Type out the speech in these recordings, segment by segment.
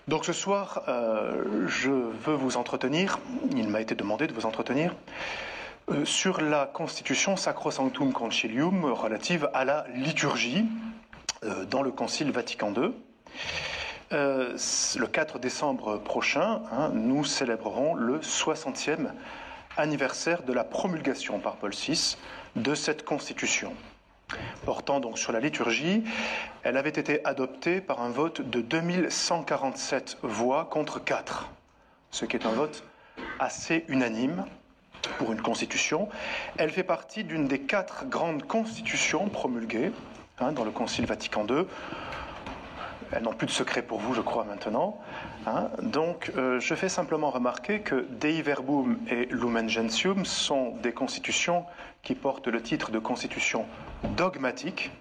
Donc ce soir, je veux vous entretenir, il m'a été demandé de vous entretenir, sur la constitution Sacrosanctum Concilium relative à la liturgie dans le Concile Vatican II. Le 4 décembre prochain, nous célébrerons le 60e anniversaire de la promulgation par Paul VI de cette constitution. Portant donc sur la liturgie, elle avait été adoptée par un vote de 2147 voix contre 4, ce qui est un vote assez unanime pour une constitution. Elle fait partie d'une des 4 grandes constitutions promulguées dans le Concile Vatican II. Elles n'ont plus de secret pour vous, je crois, maintenant. Donc, je fais simplement remarquer que Dei Verbum et Lumen Gentium sont des constitutions qui portent le titre de constitution dogmatique.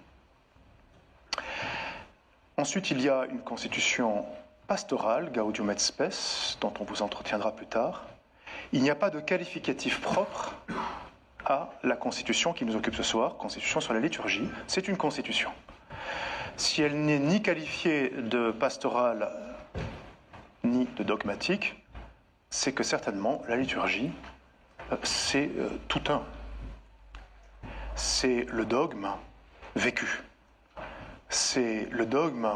Ensuite, il y a une constitution pastorale, Gaudium et Spes, dont on vous entretiendra plus tard. Il n'y a pas de qualificatif propre à la constitution qui nous occupe ce soir, constitution sur la liturgie. C'est une constitution. Si elle n'est ni qualifiée de pastorale ni de dogmatique, c'est que certainement la liturgie, c'est tout un. C'est le dogme vécu. C'est le dogme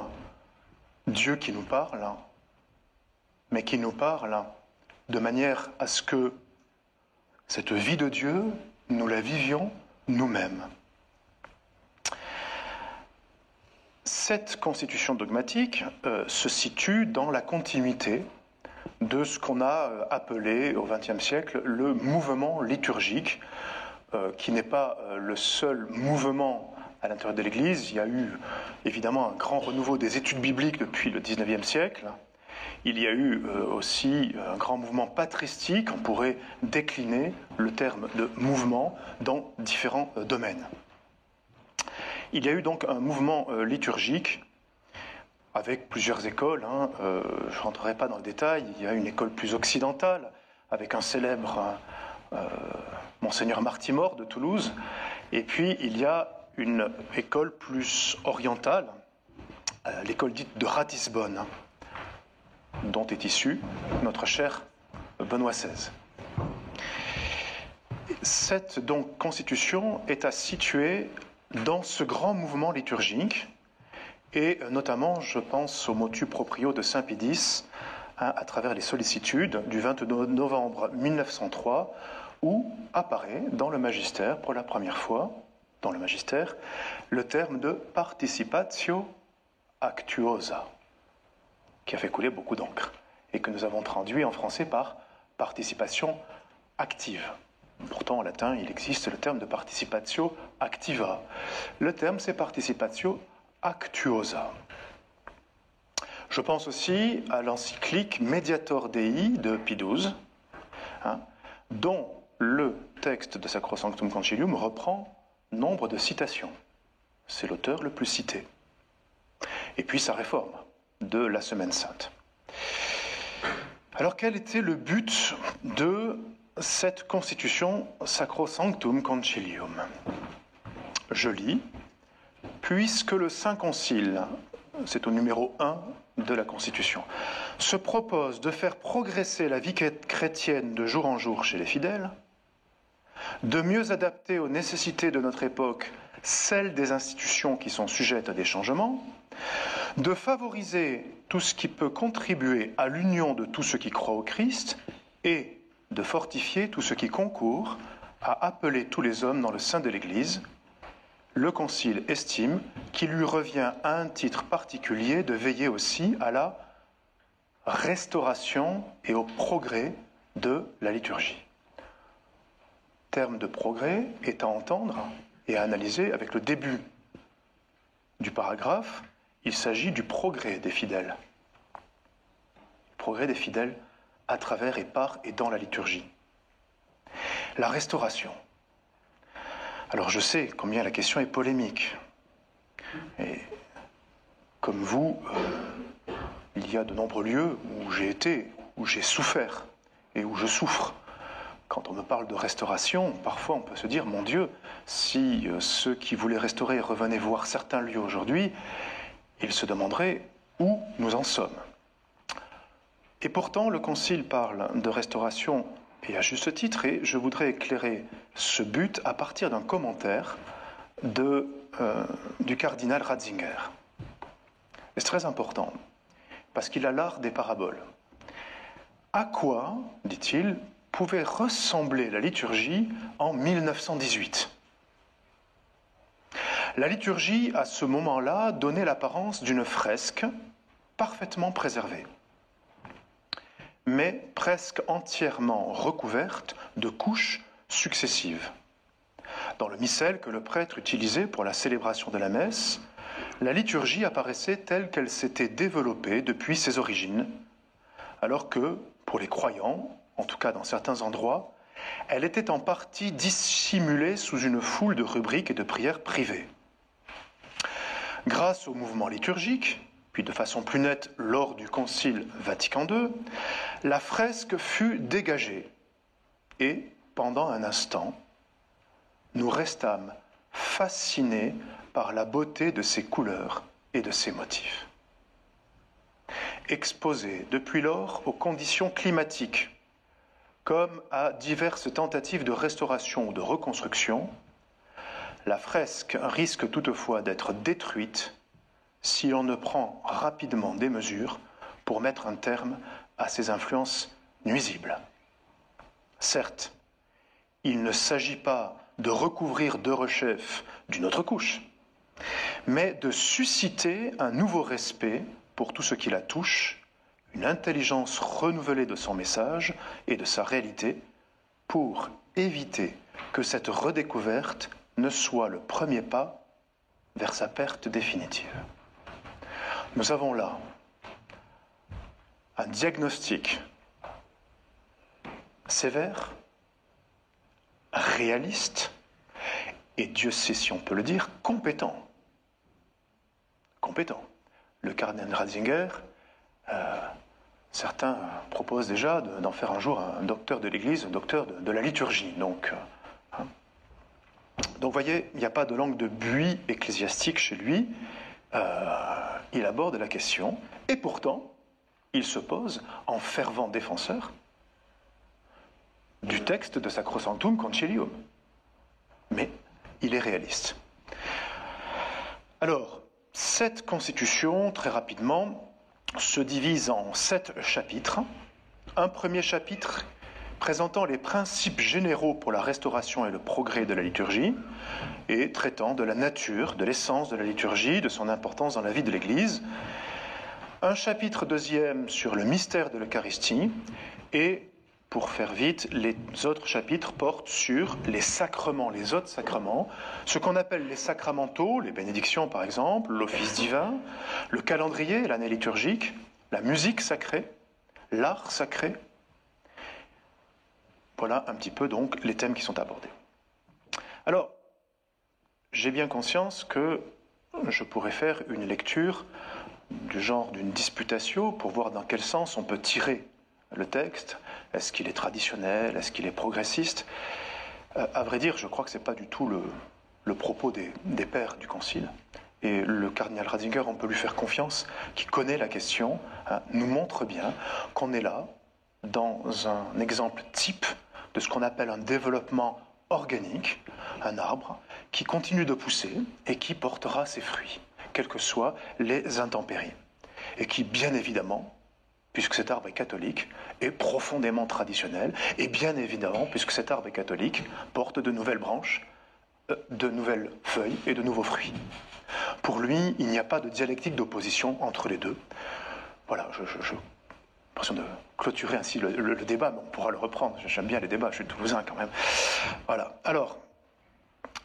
Dieu qui nous parle, mais qui nous parle de manière à ce que cette vie de Dieu, nous la vivions nous-mêmes. Cette constitution dogmatique se situe dans la continuité de ce qu'on a appelé au XXe siècle le mouvement liturgique, qui n'est pas le seul mouvement à l'intérieur de l'Église. Il y a eu évidemment un grand renouveau des études bibliques depuis le XIXe siècle. Il y a eu aussi un grand mouvement patristique. On pourrait décliner le terme de mouvement dans différents domaines. Il y a eu donc un mouvement liturgique avec plusieurs écoles. Je ne rentrerai pas dans le détail. Il y a une école plus occidentale avec un célèbre Monseigneur Martimor de Toulouse. Et puis il y a une école plus orientale, l'école dite de Ratisbonne, dont est issu notre cher Benoît XVI. Cette donc constitution est à situer dans ce grand mouvement liturgique, et notamment, je pense au motu proprio de Saint Pie X, à travers les sollicitudes du 22 novembre 1903, où apparaît dans le magistère, pour la première fois, dans le magistère, le terme de participatio actuosa, qui a fait couler beaucoup d'encre, et que nous avons traduit en français par participation active. Pourtant, en latin, il existe le terme de participatio activa. Le terme, c'est participatio actuosa. Je pense aussi à l'encyclique Mediator Dei de Pie XII, dont le texte de Sacrosanctum Concilium reprend nombre de citations. C'est l'auteur le plus cité. Et puis sa réforme de la Semaine Sainte. Alors, quel était le but de cette constitution Sacrosanctum Concilium? Je lis: puisque le Saint Concile, c'est au numéro 1 de la Constitution, se propose de faire progresser la vie chrétienne de jour en jour chez les fidèles, de mieux adapter aux nécessités de notre époque celles des institutions qui sont sujettes à des changements, de favoriser tout ce qui peut contribuer à l'union de tous ceux qui croient au Christ et de fortifier tout ce qui concourt à appeler tous les hommes dans le sein de l'Église, le Concile estime qu'il lui revient à un titre particulier de veiller aussi à la restauration et au progrès de la liturgie. Terme de progrès est à entendre et à analyser avec le début du paragraphe. Il s'agit du progrès des fidèles. Le progrès des fidèles à travers et par et dans la liturgie. La restauration. Alors je sais combien la question est polémique. Et comme vous, il y a de nombreux lieux où j'ai été, où j'ai souffert et où je souffre. Quand on me parle de restauration, parfois on peut se dire, mon Dieu, si ceux qui voulaient restaurer revenaient voir certains lieux aujourd'hui, ils se demanderaient où nous en sommes. Et pourtant, le Concile parle de restauration, et à juste titre, et je voudrais éclairer ce but à partir d'un commentaire du cardinal Ratzinger. Et c'est très important, parce qu'il a l'art des paraboles. À quoi, dit-il, pouvait ressembler la liturgie en 1918 ? La liturgie, à ce moment-là, donnait l'apparence d'une fresque parfaitement préservée, mais presque entièrement recouverte de couches successives. Dans le missel que le prêtre utilisait pour la célébration de la messe, la liturgie apparaissait telle qu'elle s'était développée depuis ses origines, alors que, pour les croyants, en tout cas dans certains endroits, elle était en partie dissimulée sous une foule de rubriques et de prières privées. Grâce au mouvement liturgique, puis de façon plus nette lors du Concile Vatican II, la fresque fut dégagée et, pendant un instant, nous restâmes fascinés par la beauté de ses couleurs et de ses motifs. Exposée depuis lors aux conditions climatiques, comme à diverses tentatives de restauration ou de reconstruction, la fresque risque toutefois d'être détruite si l'on ne prend rapidement des mesures pour mettre un terme à ces influences nuisibles. Certes, il ne s'agit pas de recouvrir de rechef d'une autre couche, mais de susciter un nouveau respect pour tout ce qui la touche, une intelligence renouvelée de son message et de sa réalité, pour éviter que cette redécouverte ne soit le premier pas vers sa perte définitive. Nous avons là un diagnostic sévère, réaliste, et Dieu sait si on peut le dire, compétent. Compétent. Le cardinal Ratzinger, certains proposent déjà d'en faire un jour un docteur de l'Église, un docteur de la liturgie. Donc, vous voyez, il n'y a pas de langue de buis ecclésiastique chez lui. Il aborde la question, et pourtant, il se pose en fervent défenseur du texte de Sacrosanctum Concilium. Mais il est réaliste. Alors, cette constitution, très rapidement, se divise en 7 chapitres. Un premier chapitre présentant les principes généraux pour la restauration et le progrès de la liturgie, et traitant de la nature, de l'essence de la liturgie, de son importance dans la vie de l'Église. Un chapitre deuxième sur le mystère de l'Eucharistie, et, pour faire vite, les autres chapitres portent sur les sacrements, les autres sacrements, ce qu'on appelle les sacramentaux, les bénédictions par exemple, l'office divin, le calendrier, l'année liturgique, la musique sacrée, l'art sacré. Voilà un petit peu donc les thèmes qui sont abordés. Alors, j'ai bien conscience que je pourrais faire une lecture du genre d'une disputatio pour voir dans quel sens on peut tirer le texte. Est-ce qu'il est traditionnel? Est-ce qu'il est progressiste? À vrai dire, je crois que ce n'est pas du tout le propos des pères du Concile. Et le cardinal Ratzinger, on peut lui faire confiance, qui connaît la question, nous montre bien qu'on est là dans un exemple type de ce qu'on appelle un développement organique, un arbre qui continue de pousser et qui portera ses fruits, quelles que soient les intempéries. Et qui, bien évidemment, puisque cet arbre est catholique, est profondément traditionnel, et bien évidemment, puisque cet arbre est catholique, porte de nouvelles branches, de nouvelles feuilles et de nouveaux fruits. Pour lui, il n'y a pas de dialectique d'opposition entre les deux. Voilà, j'ai l'impression de clôturer ainsi le débat, mais on pourra le reprendre. J'aime bien les débats, je suis toulousain quand même. Voilà. Alors,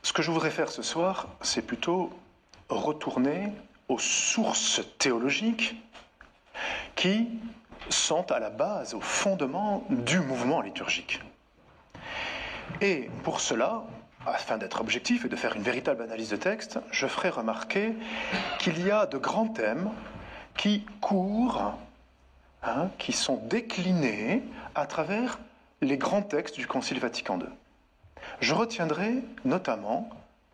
ce que je voudrais faire ce soir, c'est plutôt retourner aux sources théologiques qui sont à la base, au fondement du mouvement liturgique. Et pour cela, afin d'être objectif et de faire une véritable analyse de texte, je ferai remarquer qu'il y a de grands thèmes qui courent, qui sont déclinés à travers les grands textes du Concile Vatican II. Je retiendrai notamment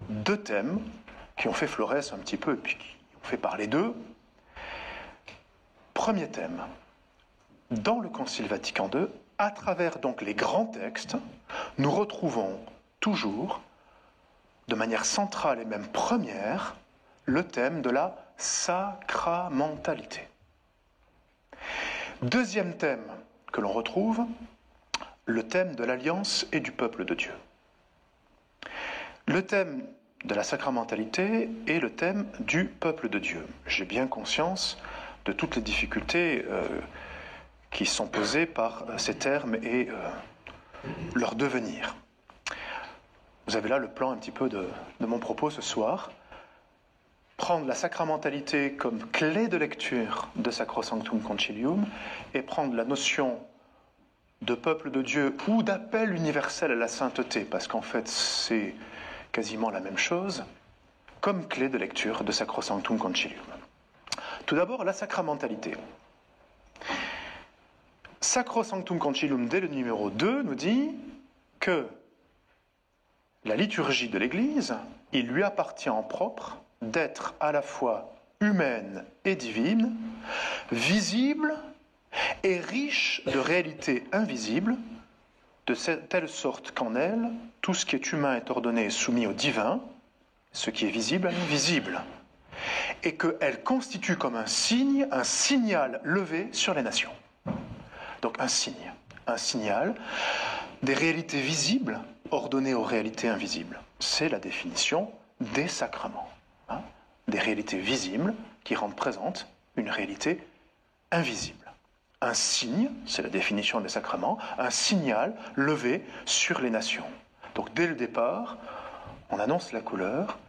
2 thèmes qui ont fait florès un petit peu et puis qui ont fait parler d'eux. Premier thème, dans le Concile Vatican II, à travers donc les grands textes, nous retrouvons toujours, de manière centrale et même première, le thème de la sacramentalité. Deuxième thème que l'on retrouve, le thème de l'alliance et du peuple de Dieu. Le thème de la sacramentalité est le thème du peuple de Dieu. J'ai bien conscience de toutes les difficultés qui sont posées par ces termes et leur devenir. Vous avez là le plan un petit peu de mon propos ce soir. Prendre la sacramentalité comme clé de lecture de Sacrosanctum Concilium et prendre la notion de peuple de Dieu ou d'appel universel à la sainteté, parce qu'en fait c'est quasiment la même chose, comme clé de lecture de Sacrosanctum Concilium. Tout d'abord, la sacramentalité. Sacrosanctum Concilium, dès le numéro 2, nous dit que la liturgie de l'Église, il lui appartient en propre d'être à la fois humaine et divine, visible et riche de réalités invisibles, de telle sorte qu'en elle, tout ce qui est humain est ordonné et soumis au divin, ce qui est visible à l'invisible, et qu'elle constitue comme un signe, un signal levé sur les nations. Donc un signal des réalités visibles ordonnées aux réalités invisibles. C'est la définition des sacrements, des réalités visibles qui rendent présente une réalité invisible. Un signe, c'est la définition des sacrements, un signal levé sur les nations. Donc dès le départ, on annonce la couleur,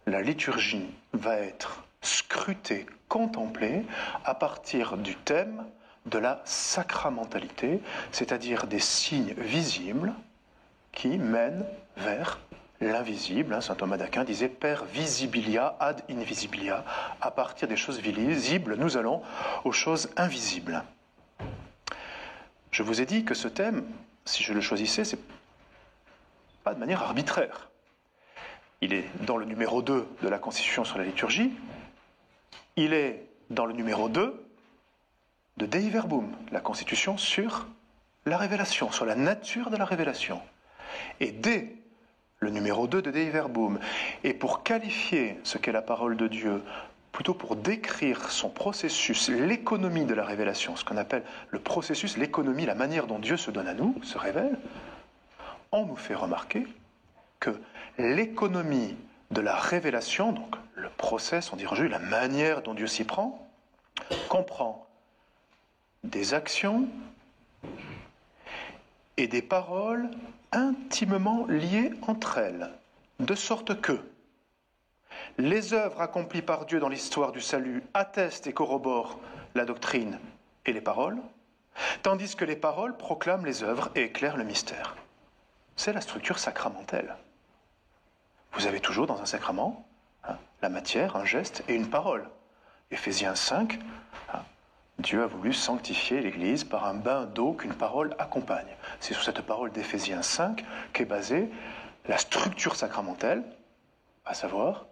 la liturgie va être scrutée, contemplée à partir du thème de la sacramentalité, c'est-à-dire des signes visibles qui mènent vers l'invisible. Saint Thomas d'Aquin disait « per visibilia ad invisibilia ». À partir des choses visibles, nous allons aux choses invisibles. Je vous ai dit que ce thème, si je le choisissais, c'est pas de manière arbitraire. Il est dans le numéro 2 de la Constitution sur la liturgie, il est dans le numéro 2 de Dei Verbum, la Constitution sur la révélation, sur la nature de la révélation. Et dès le numéro 2 de Dei Verbum, et pour qualifier ce qu'est la parole de Dieu, plutôt pour décrire son processus, l'économie de la révélation, ce qu'on appelle le processus, l'économie, la manière dont Dieu se donne à nous, se révèle, on nous fait remarquer que l'économie de la révélation, donc le process, on dirait aujourd'hui, la manière dont Dieu s'y prend, comprend des actions et des paroles intimement liées entre elles, de sorte que les œuvres accomplies par Dieu dans l'histoire du salut attestent et corroborent la doctrine et les paroles, tandis que les paroles proclament les œuvres et éclairent le mystère. C'est la structure sacramentelle. Vous avez toujours dans un sacrement la matière, un geste et une parole. Éphésiens 5, Dieu a voulu sanctifier l'Église par un bain d'eau qu'une parole accompagne. C'est sur cette parole d'Éphésiens 5 qu'est basée la structure sacramentelle, à savoir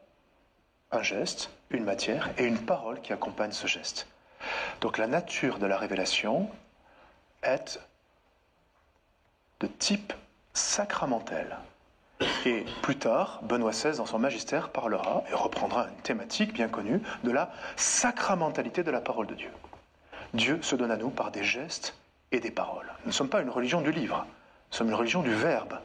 un geste, une matière et une parole qui accompagne ce geste. Donc la nature de la révélation est de type sacramentel. Et plus tard, Benoît XVI, dans son magistère, parlera et reprendra une thématique bien connue de la sacramentalité de la parole de Dieu. Dieu se donne à nous par des gestes et des paroles. Nous ne sommes pas une religion du livre, nous sommes une religion du Verbe,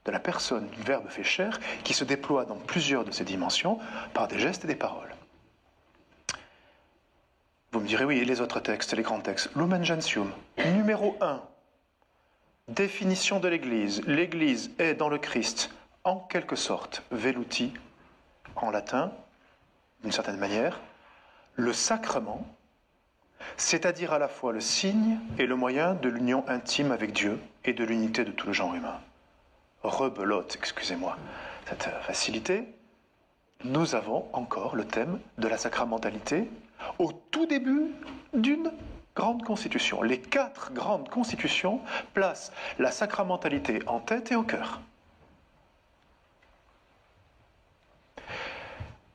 de la personne, du Verbe fait chair, qui se déploie dans plusieurs de ces dimensions par des gestes et des paroles. Vous me direz, oui, et les autres textes, les grands textes. Lumen Gentium, numéro 1, définition de l'Église. L'Église est dans le Christ, en quelque sorte, veluti, en latin, d'une certaine manière, le sacrement, c'est-à-dire à la fois le signe et le moyen de l'union intime avec Dieu et de l'unité de tout le genre humain. Rebelote, excusez-moi, cette facilité, nous avons encore le thème de la sacramentalité au tout début d'une grande constitution. Les 4 grandes constitutions placent la sacramentalité en tête et au cœur.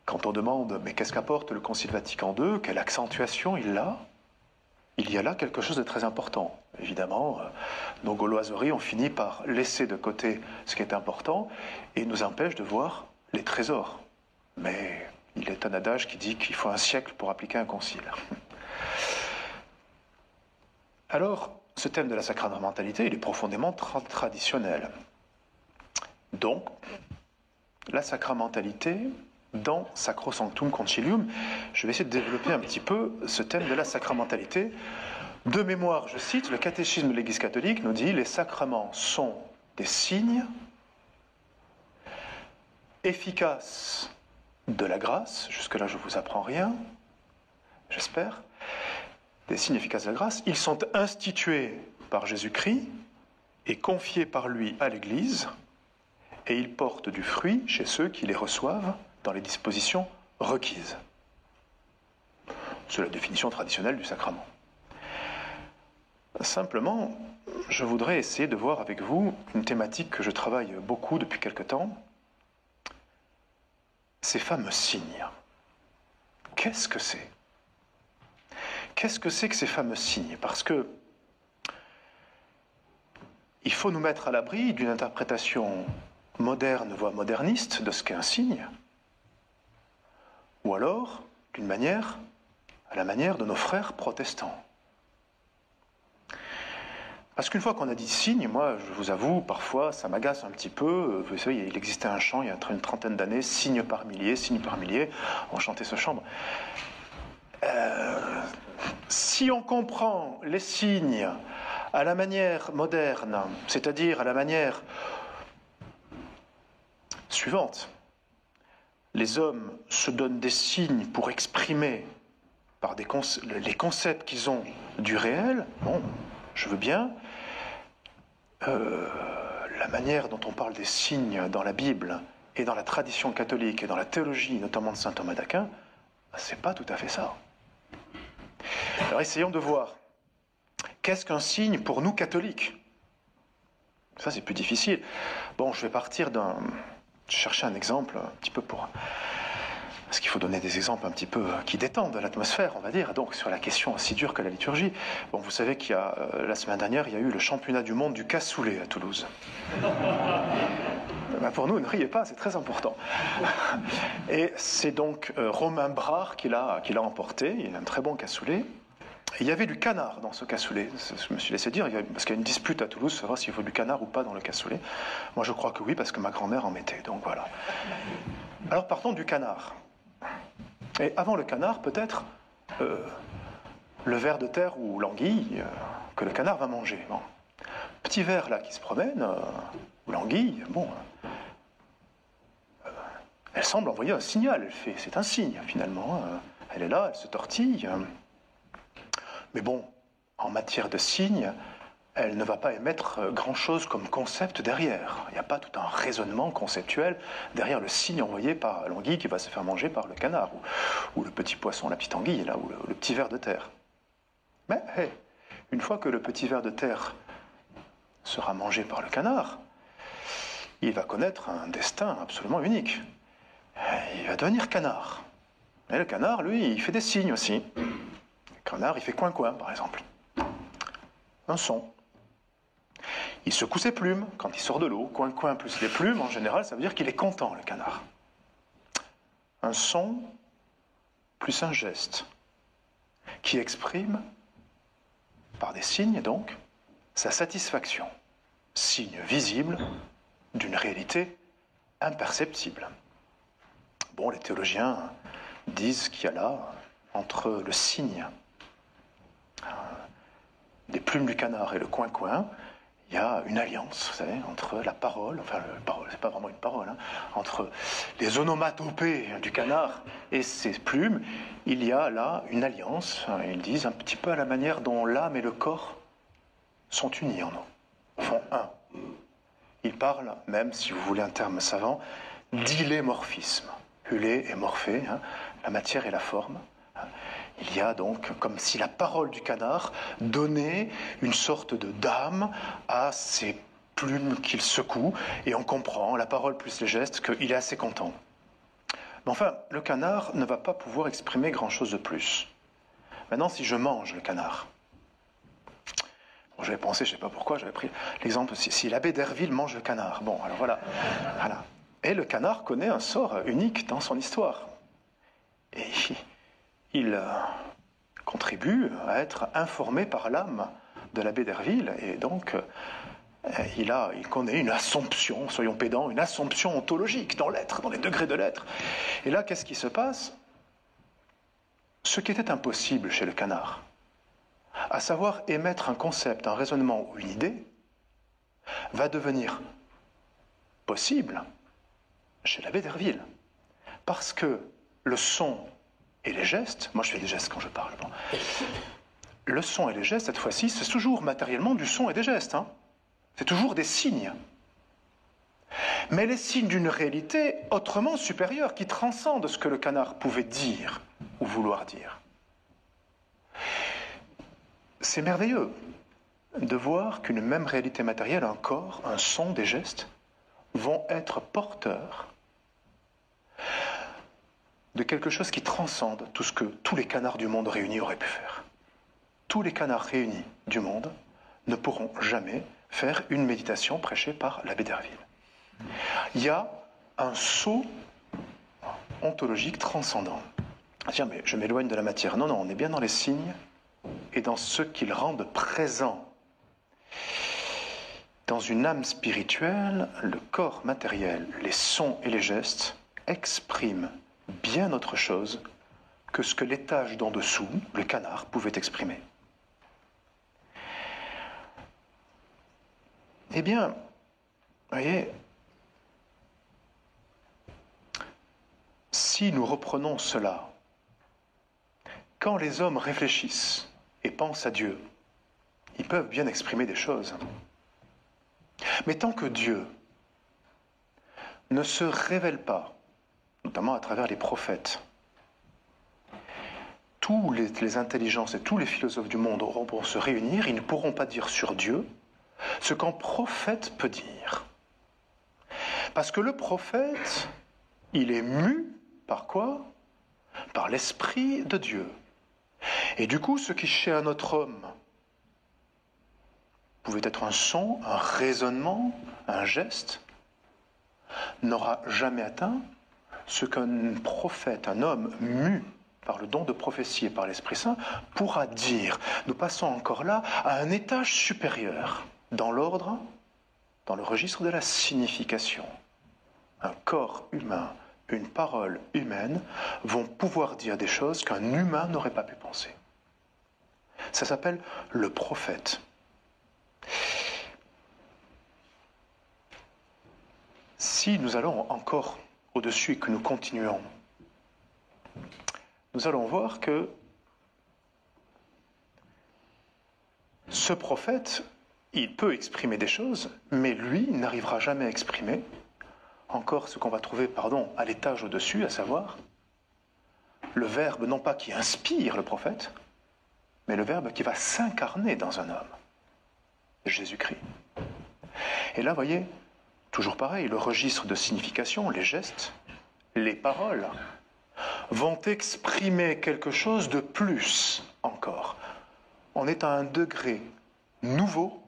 Quand on demande, mais qu'est-ce qu'apporte le Concile Vatican II, quelle accentuation il a, il y a là quelque chose de très important. Évidemment, nos gauloiseries ont fini par laisser de côté ce qui est important et nous empêchent de voir les trésors. Mais il est un adage qui dit qu'il faut un siècle pour appliquer un concile. Alors, ce thème de la sacramentalité, il est profondément traditionnel. Donc, la sacramentalité, dans Sacrosanctum Concilium, je vais essayer de développer un petit peu ce thème de la sacramentalité. De mémoire, je cite, le catéchisme de l'Église catholique nous dit « Les sacrements sont des signes efficaces de la grâce », jusque-là je ne vous apprends rien, j'espère, des signes efficaces de la grâce, ils sont institués par Jésus-Christ et confiés par lui à l'Église, et ils portent du fruit chez ceux qui les reçoivent dans les dispositions requises. C'est la définition traditionnelle du sacrement. Simplement, je voudrais essayer de voir avec vous une thématique que je travaille beaucoup depuis quelque temps, ces fameux signes. Qu'est-ce que c'est ? Qu'est-ce que c'est que ces fameux signes ? Parce que il faut nous mettre à l'abri d'une interprétation moderne, voire moderniste, de ce qu'est un signe, ou alors d'une manière, à la manière de nos frères protestants. Parce qu'une fois qu'on a dit signe, moi, je vous avoue, parfois, ça m'agace un petit peu. Vous savez, il existait un chant, il y a une trentaine d'années, signe par milliers, on chantait ce chant. Si on comprend les signes à la manière moderne, c'est-à-dire à la manière suivante, les hommes se donnent des signes pour exprimer par les concepts qu'ils ont du réel, bon, je veux bien. La manière dont on parle des signes dans la Bible et dans la tradition catholique et dans la théologie, notamment de saint Thomas d'Aquin, c'est pas tout à fait ça. Alors essayons de voir. Qu'est-ce qu'un signe pour nous catholiques ? Ça, c'est plus difficile. Bon, je vais partir chercher un exemple un petit peu parce qu'il faut donner des exemples un petit peu qui détendent l'atmosphère, on va dire, donc sur la question aussi dure que la liturgie. Bon, vous savez qu'il y a, la semaine dernière, il y a eu le championnat du monde du cassoulet à Toulouse. Ben pour nous, ne riez pas, c'est très important. Et c'est donc Romain Brard qui l'a emporté, il a un très bon cassoulet. Et il y avait du canard dans ce cassoulet, je me suis laissé dire, parce qu'il y a une dispute à Toulouse, savoir s'il faut du canard ou pas dans le cassoulet. Moi je crois que oui, parce que ma grand-mère en mettait, donc voilà. Alors partons du canard. Et avant le canard, peut-être, le ver de terre ou l'anguille que le canard va manger. Bon. Petit ver là qui se promène, ou l'anguille, bon, elle semble envoyer un signal, c'est un signe finalement. Elle est là, elle se tortille. Mais bon, en matière de signes, elle ne va pas émettre grand-chose comme concept derrière. Il n'y a pas tout un raisonnement conceptuel derrière le signe envoyé par l'anguille qui va se faire manger par le canard, ou le petit poisson, la petite anguille, là, ou le petit ver de terre. Mais, hey, une fois que le petit ver de terre sera mangé par le canard, il va connaître un destin absolument unique. Il va devenir canard. Et le canard, lui, il fait des signes aussi. Le canard, il fait coin-coin, par exemple. Un son. Il secoue ses plumes quand il sort de l'eau. Coin-coin plus les plumes, en général, ça veut dire qu'il est content, le canard. Un son plus un geste qui exprime, par des signes donc, sa satisfaction. Signe visible d'une réalité imperceptible. Bon, les théologiens disent qu'il y a là, entre le signe des plumes du canard et le coin-coin, il y a une alliance, vous savez, entre la parole, enfin, c'est pas vraiment une parole, hein, entre les onomatopées du canard et ses plumes, il y a là une alliance, ils disent un petit peu à la manière dont l'âme et le corps sont unis en nous, font un. Ils parlent, même si vous voulez un terme savant, d'hylémorphisme. Hylé et morphé, hein, la matière et la forme. Il y a donc comme si la parole du canard donnait une sorte de d'âme à ces plumes qu'il secoue, et on comprend, la parole plus les gestes, qu'il est assez content. Mais enfin, le canard ne va pas pouvoir exprimer grand-chose de plus. Maintenant, si je mange le canard, Bon, j'avais pensé, je ne sais pas pourquoi, j'avais pris l'exemple, si l'abbé d'Herville mange le canard. Bon, alors voilà. Et le canard connaît un sort unique dans son histoire. Et il contribue à être informé par l'âme de l'abbé d'Herville, et donc il connaît une assomption, soyons pédants, une assomption ontologique dans l'être, dans les degrés de l'être. Et là, qu'est-ce qui se passe? Ce qui était impossible chez le canard, à savoir émettre un concept, un raisonnement ou une idée, va devenir possible chez l'abbé d'Herville. Parce que le son et les gestes, moi je fais des gestes quand je parle, bon. Le son et les gestes, cette fois-ci, c'est toujours matériellement du son et des gestes. C'est toujours des signes. Mais les signes d'une réalité autrement supérieure, qui transcende ce que le canard pouvait dire ou vouloir dire. C'est merveilleux de voir qu'une même réalité matérielle, un corps, un son, des gestes, vont être porteurs de quelque chose qui transcende tout ce que tous les canards du monde réunis auraient pu faire. Tous les canards réunis du monde ne pourront jamais faire une méditation prêchée par l'abbé d'Herville. Il y a un saut ontologique transcendant. Tiens, mais je m'éloigne de la matière. Non, on est bien dans les signes et dans ce qu'ils rendent présents. Dans une âme spirituelle, le corps matériel, les sons et les gestes expriment bien autre chose que ce que l'étage d'en dessous, le canard, pouvait exprimer. Eh bien, vous voyez, si nous reprenons cela, quand les hommes réfléchissent et pensent à Dieu, ils peuvent bien exprimer des choses. Mais tant que Dieu ne se révèle pas, notamment à travers les prophètes, tous les intelligences et tous les philosophes du monde auront pour se réunir, ils ne pourront pas dire sur Dieu ce qu'un prophète peut dire. Parce que le prophète, il est mu par quoi? Par l'Esprit de Dieu. Et du coup, ce qui chez un autre homme pouvait être un son, un raisonnement, un geste, n'aura jamais atteint ce qu'un prophète, un homme mu par le don de prophétie et par l'Esprit Saint, pourra dire. Nous passons encore là à un étage supérieur, dans l'ordre, dans le registre de la signification. Un corps humain, une parole humaine vont pouvoir dire des choses qu'un humain n'aurait pas pu penser. Ça s'appelle le prophète. Si nous allons encore au-dessus et que nous continuons, nous allons voir que ce prophète, il peut exprimer des choses, mais lui n'arrivera jamais à exprimer encore ce qu'on va trouver, à l'étage au-dessus, à savoir le Verbe, non pas qui inspire le prophète, mais le Verbe qui va s'incarner dans un homme, Jésus-Christ. Et là, vous voyez, toujours pareil, le registre de signification, les gestes, les paroles, vont exprimer quelque chose de plus encore. On est à un degré nouveau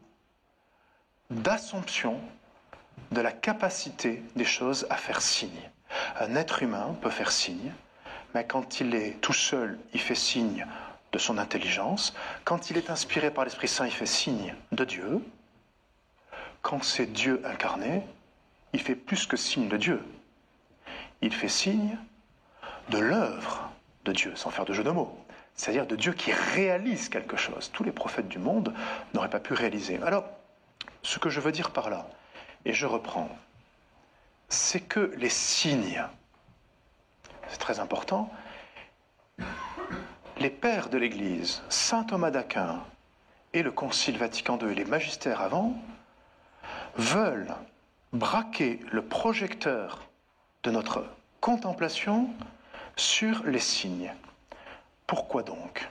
d'assomption de la capacité des choses à faire signe. Un être humain peut faire signe, mais quand il est tout seul, il fait signe de son intelligence. Quand il est inspiré par l'Esprit Saint, il fait signe de Dieu. Quand c'est Dieu incarné, il fait plus que signe de Dieu. Il fait signe de l'œuvre de Dieu, sans faire de jeu de mots. C'est-à-dire de Dieu qui réalise quelque chose. Tous les prophètes du monde n'auraient pas pu réaliser. Alors, ce que je veux dire par là, et je reprends, c'est que les signes, c'est très important, les pères de l'Église, saint Thomas d'Aquin et le Concile Vatican II et les magistères avant, veulent braquer le projecteur de notre contemplation sur les signes. Pourquoi donc?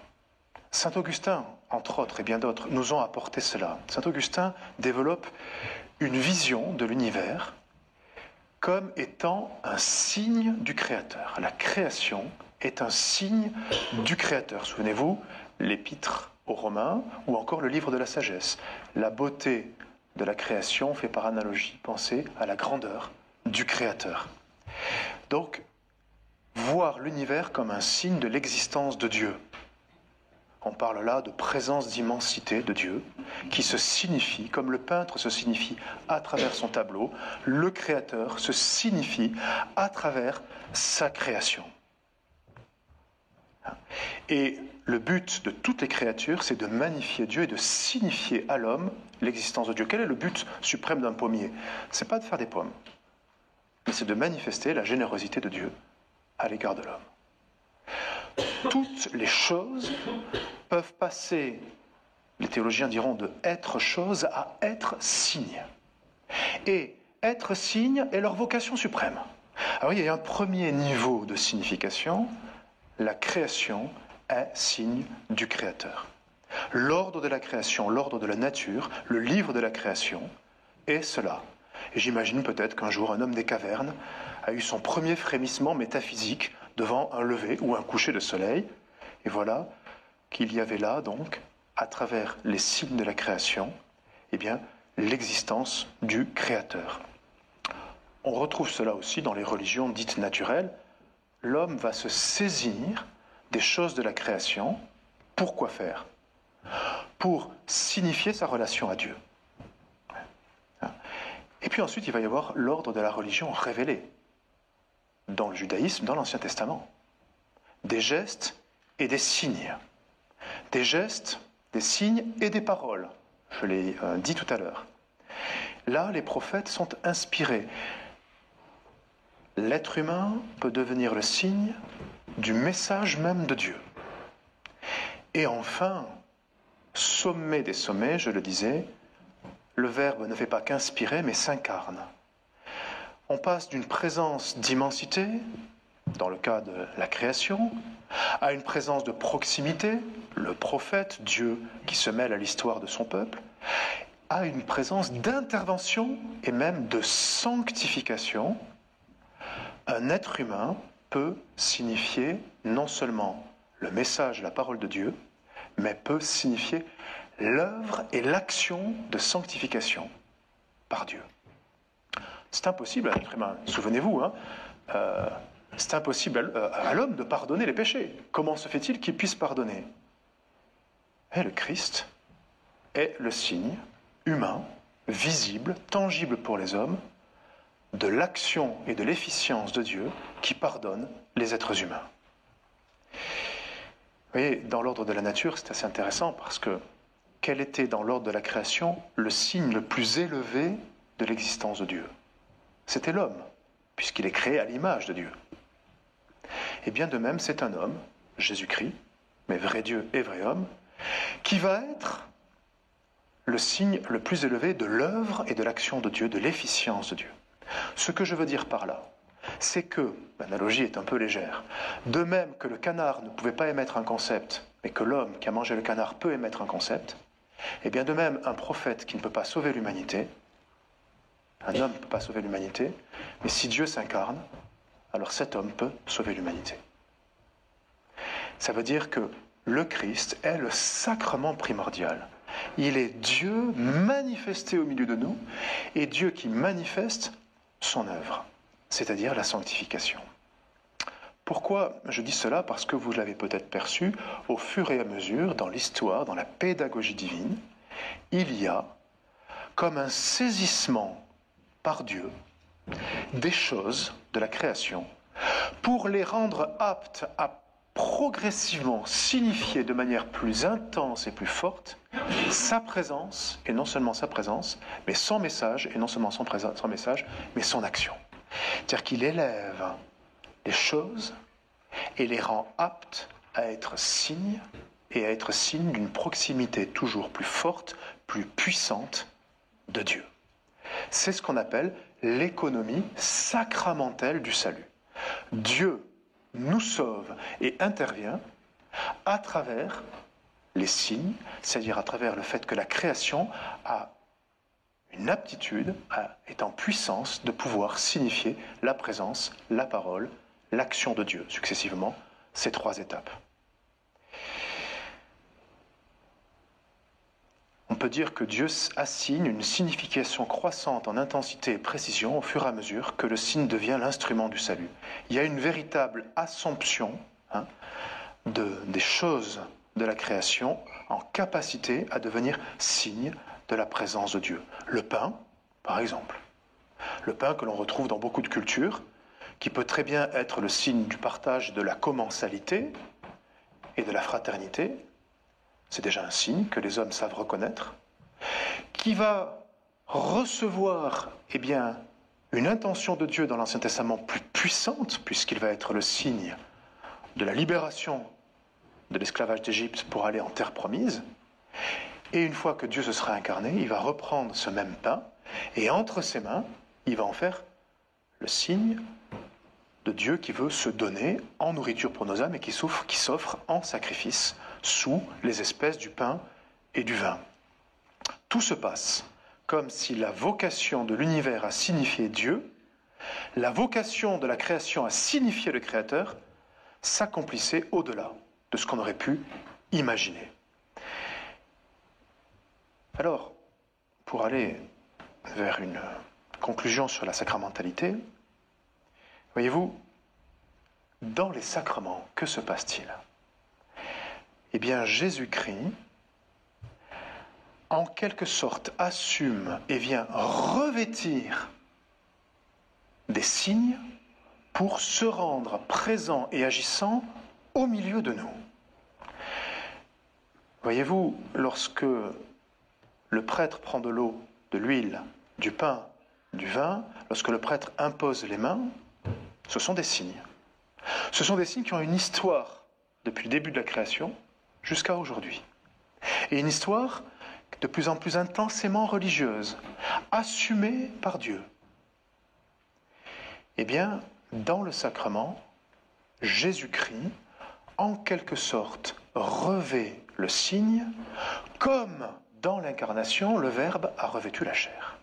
Saint Augustin, entre autres et bien d'autres, nous ont apporté cela. Saint Augustin développe une vision de l'univers comme étant un signe du Créateur. La création est un signe du Créateur. Souvenez-vous, l'épître aux Romains, ou encore le livre de la sagesse. La beauté de la création fait par analogie penser à la grandeur du Créateur. Donc, voir l'univers comme un signe de l'existence de Dieu. On parle là de présence d'immensité de Dieu, qui se signifie, comme le peintre se signifie à travers son tableau, le Créateur se signifie à travers sa création. Et le but de toutes les créatures, c'est de magnifier Dieu et de signifier à l'homme l'existence de Dieu. Quel est le but suprême d'un pommier? Ce n'est pas de faire des pommes, mais c'est de manifester la générosité de Dieu à l'égard de l'homme. Toutes les choses peuvent passer, les théologiens diront, de être chose à être signe. Et être signe est leur vocation suprême. Alors il y a un premier niveau de signification, la création est signe du Créateur. L'ordre de la création, l'ordre de la nature, le livre de la création est cela. Et j'imagine peut-être qu'un jour un homme des cavernes a eu son premier frémissement métaphysique devant un lever ou un coucher de soleil. Et voilà qu'il y avait là, donc, à travers les signes de la création, eh bien, l'existence du Créateur. On retrouve cela aussi dans les religions dites naturelles. L'homme va se saisir des choses de la création. Pour quoi faire? Pour signifier sa relation à Dieu. Et puis ensuite, il va y avoir l'ordre de la religion révélée dans le judaïsme, dans l'Ancien Testament. Des gestes et des signes. Des gestes, des signes et des paroles. Je l'ai dit tout à l'heure. Là, les prophètes sont inspirés. L'être humain peut devenir le signe du message même de Dieu. Et enfin, sommet des sommets, je le disais, le Verbe ne fait pas qu'inspirer, mais s'incarne. On passe d'une présence d'immensité, dans le cas de la création, à une présence de proximité, le prophète, Dieu qui se mêle à l'histoire de son peuple, à une présence d'intervention et même de sanctification. Un être humain peut signifier non seulement le message, la parole de Dieu, mais peut signifier l'œuvre et l'action de sanctification par Dieu. C'est impossible à l'être humain. Souvenez-vous, c'est impossible à l'homme de pardonner les péchés. Comment se fait-il qu'il puisse pardonner? Et le Christ est le signe humain, visible, tangible pour les hommes, de l'action et de l'efficience de Dieu qui pardonne les êtres humains. Vous voyez, dans l'ordre de la nature, c'est assez intéressant parce que quel était dans l'ordre de la création le signe le plus élevé de l'existence de Dieu? C'était l'homme, puisqu'il est créé à l'image de Dieu. Et bien de même, c'est un homme, Jésus-Christ, mais vrai Dieu et vrai homme, qui va être le signe le plus élevé de l'œuvre et de l'action de Dieu, de l'efficience de Dieu. Ce que je veux dire par là, c'est que, l'analogie est un peu légère, de même que le canard ne pouvait pas émettre un concept, mais que l'homme qui a mangé le canard peut émettre un concept, et bien de même, un prophète qui ne peut pas sauver l'humanité, un homme ne peut pas sauver l'humanité, mais si Dieu s'incarne, alors cet homme peut sauver l'humanité. Ça veut dire que le Christ est le sacrement primordial. Il est Dieu manifesté au milieu de nous, et Dieu qui manifeste son œuvre, c'est-à-dire la sanctification. Pourquoi je dis cela? Parce que vous l'avez peut-être perçu, au fur et à mesure, dans l'histoire, dans la pédagogie divine, il y a comme un saisissement par Dieu des choses de la création pour les rendre aptes à progressivement signifier de manière plus intense et plus forte sa présence, et non seulement sa présence, mais son message, et non seulement son message, mais son action. C'est-à-dire qu'il élève les choses et les rend aptes à être signes, et à être signes d'une proximité toujours plus forte, plus puissante de Dieu. C'est ce qu'on appelle l'économie sacramentelle du salut. Dieu nous sauve et intervient à travers les signes, c'est-à-dire à travers le fait que la création a une aptitude, est en puissance de pouvoir signifier la présence, la parole, l'action de Dieu, successivement, ces trois étapes. peut dire que Dieu assigne une signification croissante en intensité et précision au fur et à mesure que le signe devient l'instrument du salut. Il y a une véritable assomption des choses de la création en capacité à devenir signe de la présence de Dieu. Le pain, par exemple. Le pain que l'on retrouve dans beaucoup de cultures, qui peut très bien être le signe du partage de la commensalité et de la fraternité. C'est déjà un signe que les hommes savent reconnaître. Qui va recevoir une intention de Dieu dans l'Ancien Testament plus puissante, puisqu'il va être le signe de la libération de l'esclavage d'Égypte pour aller en terre promise. Et une fois que Dieu se sera incarné, il va reprendre ce même pain, et entre ses mains, il va en faire le signe de Dieu qui veut se donner en nourriture pour nos âmes et qui s'offre en sacrifice sous les espèces du pain et du vin. Tout se passe comme si la vocation de l'univers a signifié Dieu, la vocation de la création a signifié le Créateur, s'accomplissait au-delà de ce qu'on aurait pu imaginer. Alors, pour aller vers une conclusion sur la sacramentalité, voyez-vous, dans les sacrements, que se passe-t-il ? Eh bien, Jésus-Christ, en quelque sorte, assume et vient revêtir des signes pour se rendre présent et agissant au milieu de nous. Voyez-vous, lorsque le prêtre prend de l'eau, de l'huile, du pain, du vin, lorsque le prêtre impose les mains, ce sont des signes. Ce sont des signes qui ont une histoire depuis le début de la création jusqu'à aujourd'hui. Et une histoire de plus en plus intensément religieuse, assumée par Dieu. Eh bien, dans le sacrement, Jésus-Christ, en quelque sorte, revêt le signe, comme dans l'incarnation, le Verbe a revêtu la chair.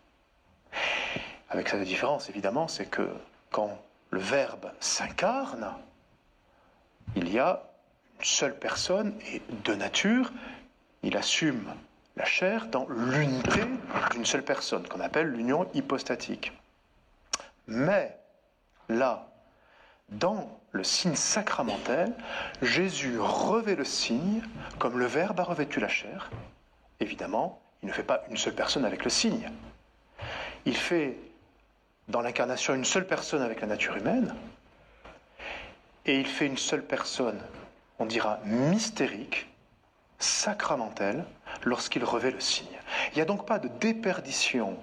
Avec cette différence, évidemment, c'est que quand le Verbe s'incarne, il y a une seule personne et deux natures. Il assume la chair dans l'unité d'une seule personne, qu'on appelle l'union hypostatique. Mais là, dans le signe sacramentel, Jésus revêt le signe comme le Verbe a revêtu la chair. Évidemment, il ne fait pas une seule personne avec le signe. Il fait dans l'incarnation une seule personne avec la nature humaine, et il fait une seule personne, on dira mystérique, sacramentelle, lorsqu'il revêt le signe. Il n'y a donc pas de déperdition,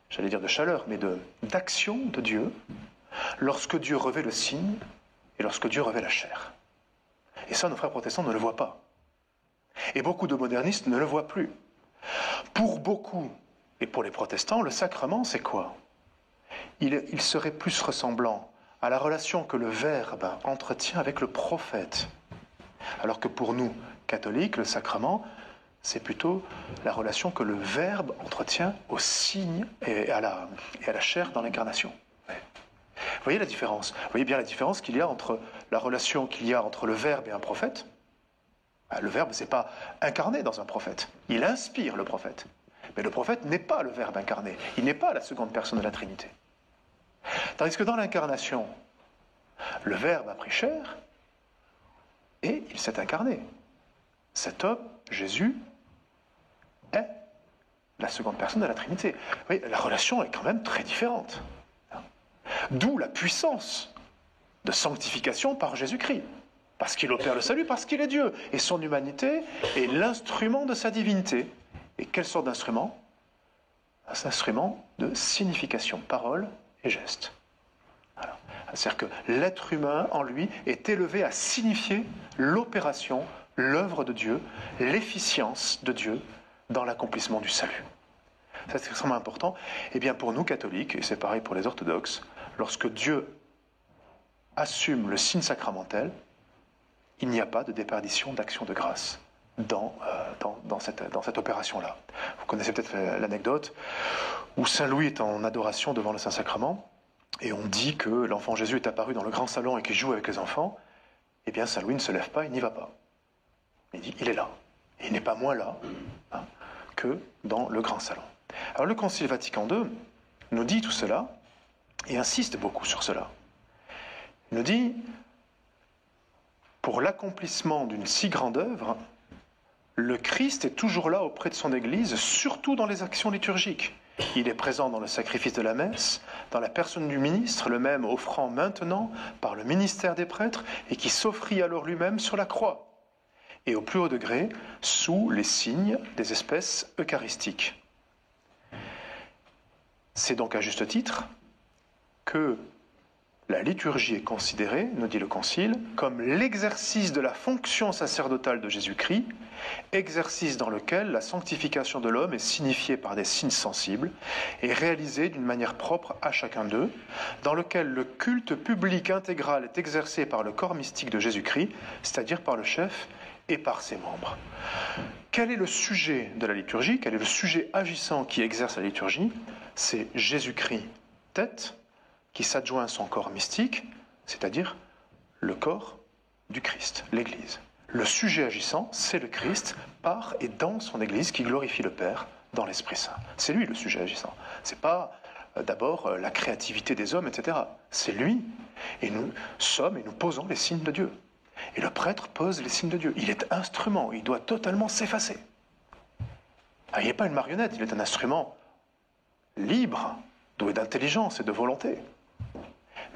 j'allais dire de chaleur, mais d'action de Dieu, lorsque Dieu revêt le signe et lorsque Dieu revêt la chair. Et ça, nos frères protestants ne le voient pas. Et beaucoup de modernistes ne le voient plus. Pour beaucoup, et pour les protestants, le sacrement, c'est quoi ? Il serait plus ressemblant à la relation que le Verbe entretient avec le prophète. Alors que pour nous, catholiques, le sacrement, c'est plutôt la relation que le Verbe entretient au signe et à la chair dans l'incarnation. Vous voyez la différence ? Vous voyez bien la différence qu'il y a entre la relation qu'il y a entre le Verbe et un prophète ? Le Verbe, ce n'est pas incarné dans un prophète. Il inspire le prophète. Mais le prophète n'est pas le Verbe incarné. Il n'est pas la seconde personne de la Trinité. Tandis que dans l'incarnation, le Verbe a pris chair et il s'est incarné. Cet homme, Jésus, est la seconde personne de la Trinité. Vous voyez, la relation est quand même très différente. D'où la puissance de sanctification par Jésus-Christ. Parce qu'il opère le salut, parce qu'il est Dieu. Et son humanité est l'instrument de sa divinité. Et quelle sorte d'instrument ? Un instrument de signification, parole et geste. C'est-à-dire que l'être humain, en lui, est élevé à signifier l'opération, l'œuvre de Dieu, l'efficience de Dieu dans l'accomplissement du salut. Ça, c'est extrêmement important. Et bien pour nous, catholiques, et c'est pareil pour les orthodoxes, lorsque Dieu assume le signe sacramentel, il n'y a pas de déperdition d'action de grâce dans cette opération-là. Vous connaissez peut-être l'anecdote où Saint Louis est en adoration devant le Saint-Sacrement, et on dit que l'enfant Jésus est apparu dans le grand salon et qu'il joue avec les enfants. Eh bien, Saint Louis ne se lève pas, il n'y va pas. Il dit, il est là. Et il n'est pas moins là que dans le Grand Salon. Alors le Concile Vatican II nous dit tout cela et insiste beaucoup sur cela. Il nous dit, pour l'accomplissement d'une si grande œuvre, le Christ est toujours là auprès de son Église, surtout dans les actions liturgiques. Il est présent dans le sacrifice de la messe, dans la personne du ministre, le même offrant maintenant par le ministère des prêtres et qui s'offrit alors lui-même sur la croix, et au plus haut degré, sous les signes des espèces eucharistiques. C'est donc à juste titre que la liturgie est considérée, nous dit le Concile, comme l'exercice de la fonction sacerdotale de Jésus-Christ, exercice dans lequel la sanctification de l'homme est signifiée par des signes sensibles et réalisée d'une manière propre à chacun d'eux, dans lequel le culte public intégral est exercé par le corps mystique de Jésus-Christ, c'est-à-dire par le chef et par ses membres. Quel est le sujet de la liturgie? Quel est le sujet agissant qui exerce la liturgie? C'est Jésus-Christ, tête, qui s'adjoint à son corps mystique, c'est-à-dire le corps du Christ, l'Église. Le sujet agissant, c'est le Christ par et dans son Église qui glorifie le Père dans l'Esprit Saint. C'est lui le sujet agissant. C'est pas d'abord la créativité des hommes, etc. C'est lui. Et nous sommes et nous posons les signes de Dieu. Et le prêtre pose les signes de Dieu. Il est instrument, il doit totalement s'effacer. Il n'est pas une marionnette, il est un instrument libre, doué d'intelligence et de volonté,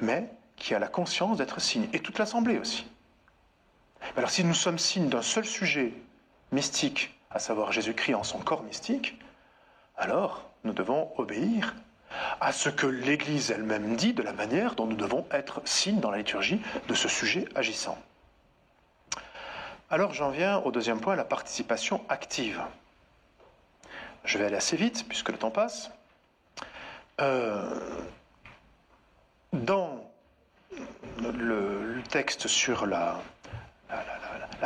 mais qui a la conscience d'être signe, et toute l'Assemblée aussi. Alors si nous sommes signes d'un seul sujet mystique, à savoir Jésus-Christ en son corps mystique, alors nous devons obéir à ce que l'Église elle-même dit de la manière dont nous devons être signes dans la liturgie de ce sujet agissant. Alors j'en viens au deuxième point, la participation active. Je vais aller assez vite puisque le temps passe. Dans le texte sur la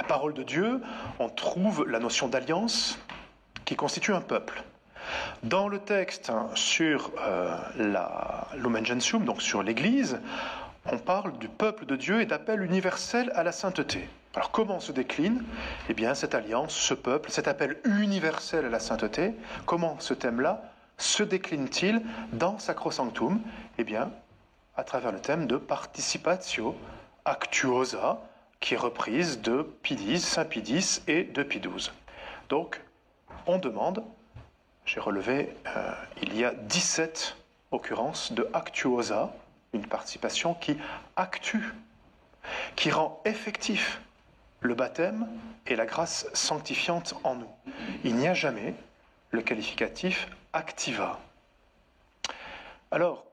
parole de Dieu, on trouve la notion d'alliance qui constitue un peuple. Dans le texte sur l'Lumen Gentium, donc sur l'Église, on parle du peuple de Dieu et d'appel universel à la sainteté. Alors comment se décline cette alliance, ce peuple, cet appel universel à la sainteté? Comment ce thème-là se décline-t-il dans Sacrosanctum? À travers le thème de Participatio Actuosa, qui est reprise de Pie X, Saint Pie X et de Pie XII. Donc, on demande, j'ai relevé, il y a 17 occurrences de Actuosa, une participation qui actue, qui rend effectif le baptême et la grâce sanctifiante en nous. Il n'y a jamais le qualificatif activa. Alors,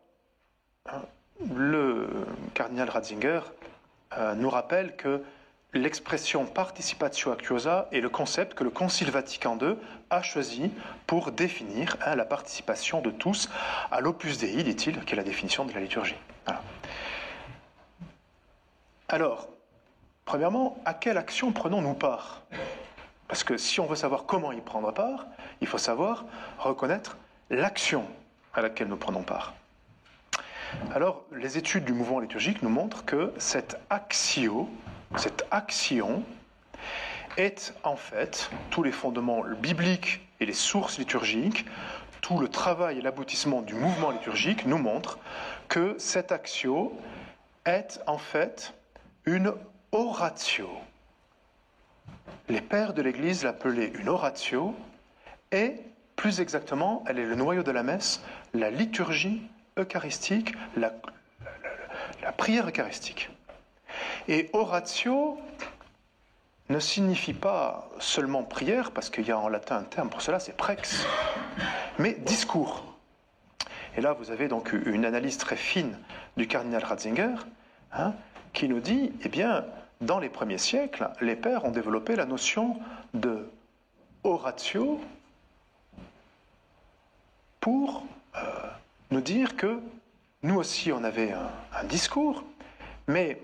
le cardinal Ratzinger nous rappelle que l'expression participatio actuosa est le concept que le Concile Vatican II a choisi pour définir la participation de tous à l'opus Dei, dit-il, qui est la définition de la liturgie. Voilà. Alors, premièrement, à quelle action prenons-nous part? Parce que si on veut savoir comment y prendre part, il faut savoir reconnaître l'action à laquelle nous prenons part. Alors, les études du mouvement liturgique nous montrent que cette action est en fait tous les fondements bibliques et les sources liturgiques, tout le travail et l'aboutissement du mouvement liturgique nous montrent que cette action est en fait une oratio. Les pères de l'Église l'appelaient une oratio et, plus exactement, elle est le noyau de la messe, la liturgie eucharistique, la prière eucharistique. Et oratio ne signifie pas seulement prière, parce qu'il y a en latin un terme pour cela, c'est prex, mais discours. Et là, vous avez donc une analyse très fine du cardinal Ratzinger, qui nous dit, dans les premiers siècles, les pères ont développé la notion de oratio pour nous dire que nous aussi on avait un discours, mais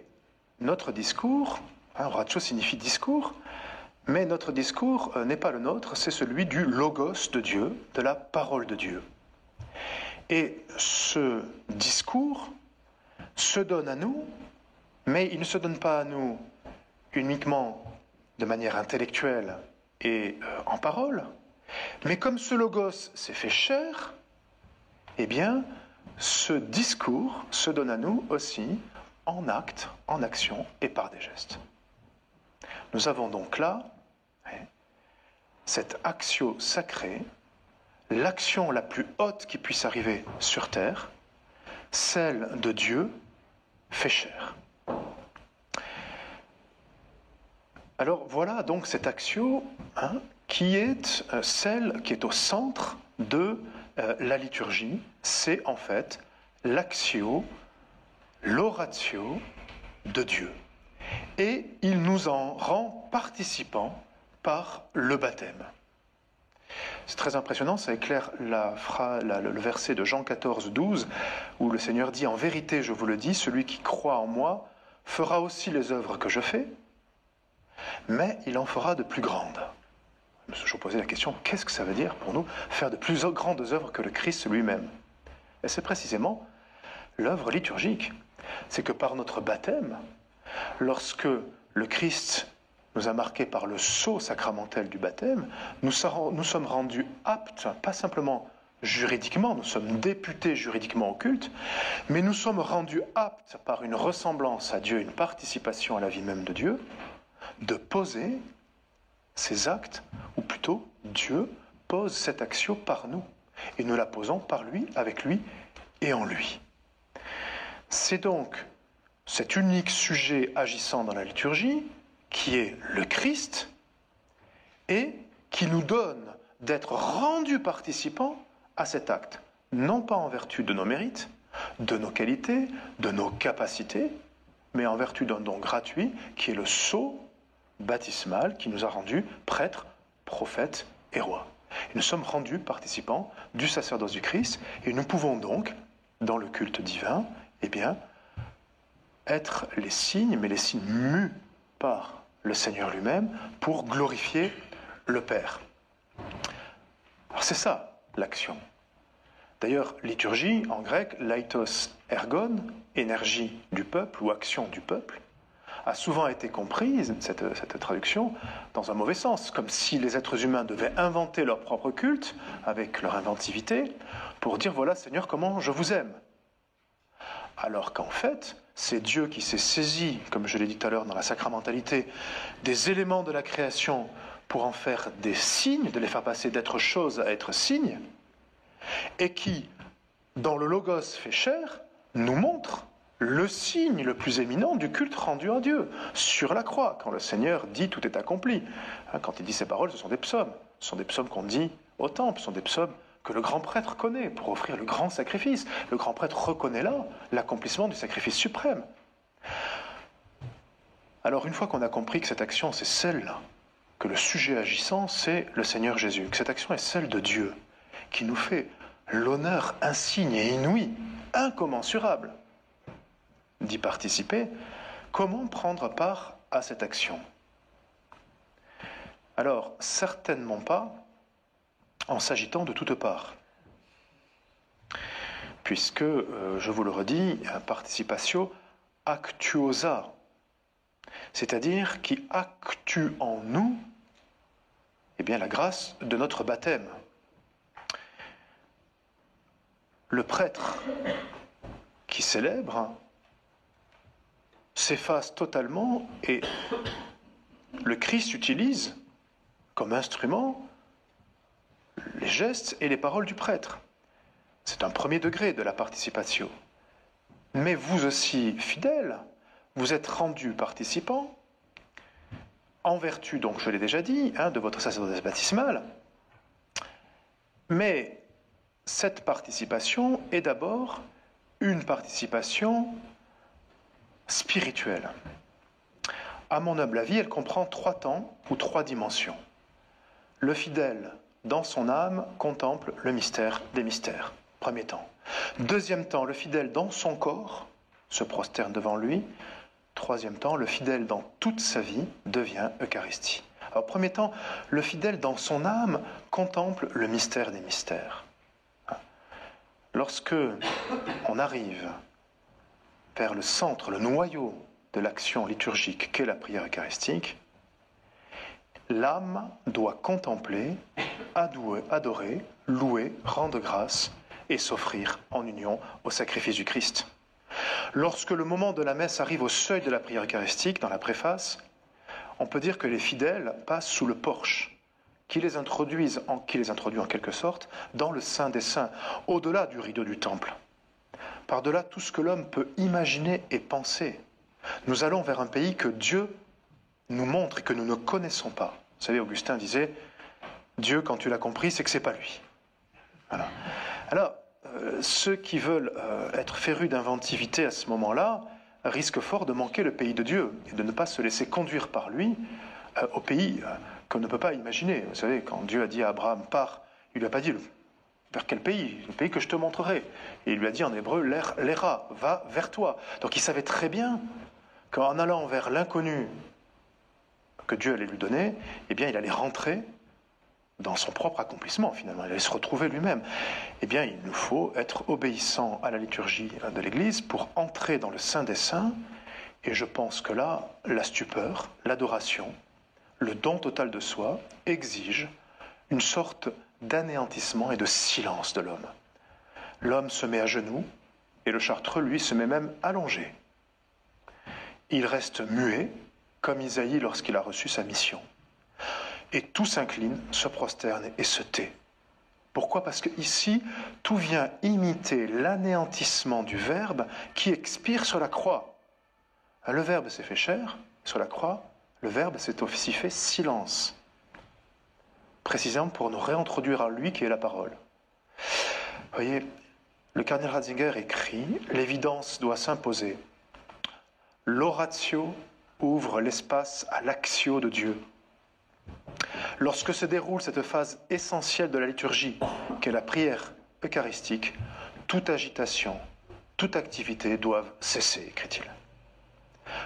notre discours, oratio signifie discours, mais notre discours n'est pas le nôtre, c'est celui du logos de Dieu, de la parole de Dieu. Et ce discours se donne à nous, mais il ne se donne pas à nous uniquement de manière intellectuelle et en parole, Mais comme ce logos s'est fait chair, eh bien, ce discours se donne à nous aussi en acte, en action et par des gestes. Nous avons donc là cette actio sacrée, l'action la plus haute qui puisse arriver sur terre, celle de Dieu fait chair. Alors voilà donc cette actio qui est celle qui est au centre de la liturgie. C'est en fait l'actio, l'oratio de Dieu. Et il nous en rend participants par le baptême. C'est très impressionnant, ça éclaire le verset de Jean 14, 12, où le Seigneur dit « En vérité, je vous le dis, celui qui croit en moi fera aussi les œuvres que je fais, mais il en fera de plus grandes. » Je me suis posé la question, qu'est-ce que ça veut dire pour nous faire de plus grandes œuvres que le Christ lui-même? Et c'est précisément l'œuvre liturgique. C'est que par notre baptême, lorsque le Christ nous a marqués par le sceau sacramentel du baptême, nous sommes rendus aptes, pas simplement juridiquement, nous sommes députés juridiquement au culte, mais nous sommes rendus aptes par une ressemblance à Dieu, une participation à la vie même de Dieu, de poser ces actes, ou plutôt Dieu pose cette action par nous, et nous la posons par lui, avec lui et en lui. C'est donc cet unique sujet agissant dans la liturgie qui est le Christ et qui nous donne d'être rendus participants à cet acte, non pas en vertu de nos mérites, de nos qualités, de nos capacités, mais en vertu d'un don gratuit qui est le sceau baptismal qui nous a rendus prêtres, prophètes et rois. Et nous sommes rendus participants du sacerdoce du Christ et nous pouvons donc, dans le culte divin, être les signes, mais les signes mus par le Seigneur lui-même pour glorifier le Père. Alors c'est ça, l'action. D'ailleurs, liturgie, en grec, laitos ergon, énergie du peuple ou action du peuple, a souvent été comprise, cette traduction, dans un mauvais sens, comme si les êtres humains devaient inventer leur propre culte, avec leur inventivité, pour dire, voilà Seigneur, comment je vous aime. Alors qu'en fait, c'est Dieu qui s'est saisi, comme je l'ai dit tout à l'heure dans la sacramentalité, des éléments de la création pour en faire des signes, de les faire passer d'être chose à être signe, et qui, dans le Logos fait chair, nous montre le signe le plus éminent du culte rendu à Dieu, sur la croix, quand le Seigneur dit « tout est accompli ». Quand il dit ces paroles, ce sont des psaumes. Ce sont des psaumes qu'on dit au temple, ce sont des psaumes que le grand prêtre connaît pour offrir le grand sacrifice. Le grand prêtre reconnaît là l'accomplissement du sacrifice suprême. Alors une fois qu'on a compris que cette action c'est celle-là, que le sujet agissant c'est le Seigneur Jésus, que cette action est celle de Dieu, qui nous fait l'honneur insigne et inouï, incommensurable, d'y participer, comment prendre part à cette action? Alors, certainement pas en s'agitant de toutes parts. Puisque, je vous le redis, participatio actuosa, c'est-à-dire qui actue en nous la grâce de notre baptême. Le prêtre qui célèbre s'efface totalement et le Christ utilise comme instrument les gestes et les paroles du prêtre. C'est un premier degré de la participation. Mais vous aussi, fidèles, vous êtes rendus participants en vertu, donc je l'ai déjà dit, de votre sacerdoce baptismal. Mais cette participation est d'abord une participation spirituelle. À mon humble avis, elle comprend 3 temps ou 3 dimensions. Le fidèle, dans son âme, contemple le mystère des mystères. Premier temps. Deuxième temps, le fidèle dans son corps se prosterne devant lui. Troisième temps, le fidèle dans toute sa vie devient Eucharistie. Alors, premier temps, le fidèle dans son âme contemple le mystère des mystères. Lorsque on arrive vers le centre, le noyau de l'action liturgique qu'est la prière eucharistique, L'âme doit contempler, adorer, louer, rendre grâce et s'offrir en union au sacrifice du Christ. Lorsque le moment de la messe arrive au seuil de la prière eucharistique, dans la préface, on peut dire que les fidèles passent sous le porche, qui les introduit en quelque sorte dans le Saint des Saints, au-delà du rideau du temple, par-delà tout ce que l'homme peut imaginer et penser. Nous allons vers un pays que Dieu nous montre et que nous ne connaissons pas. Vous savez, Augustin disait, Dieu, quand tu l'as compris, c'est que c'est pas lui. Voilà. Alors, ceux qui veulent être férus d'inventivité à ce moment-là risquent fort de manquer le pays de Dieu et de ne pas se laisser conduire par lui au pays qu'on ne peut pas imaginer. Vous savez, quand Dieu a dit à Abraham, pars, il lui a pas dit vers quel pays? Le pays que je te montrerai. Et il lui a dit en hébreu, l'Era, va vers toi. Donc il savait très bien qu'en allant vers l'inconnu que Dieu allait lui donner, eh bien il allait rentrer dans son propre accomplissement, finalement. Il allait se retrouver lui-même. Eh bien, il nous faut être obéissants à la liturgie de l'Église pour entrer dans le Saint des Saints. Et je pense que là, la stupeur, l'adoration, le don total de soi exige une sorte d'anéantissement et de silence de l'homme. L'homme se met à genoux et le chartreux, lui, se met même allongé. Il reste muet, comme Isaïe lorsqu'il a reçu sa mission. Et tout s'incline, se prosterne et se tait. Pourquoi? Parce qu'ici, tout vient imiter l'anéantissement du Verbe qui expire sur la croix. Le Verbe s'est fait chair, sur la croix, le Verbe s'est aussi fait silence. Précisément pour nous réintroduire à lui qui est la parole. Vous voyez, le cardinal Ratzinger écrit « L'évidence doit s'imposer. L'oratio ouvre l'espace à l'actio de Dieu. Lorsque se déroule cette phase essentielle de la liturgie, qu'est la prière eucharistique, toute agitation, toute activité doivent cesser, écrit-il.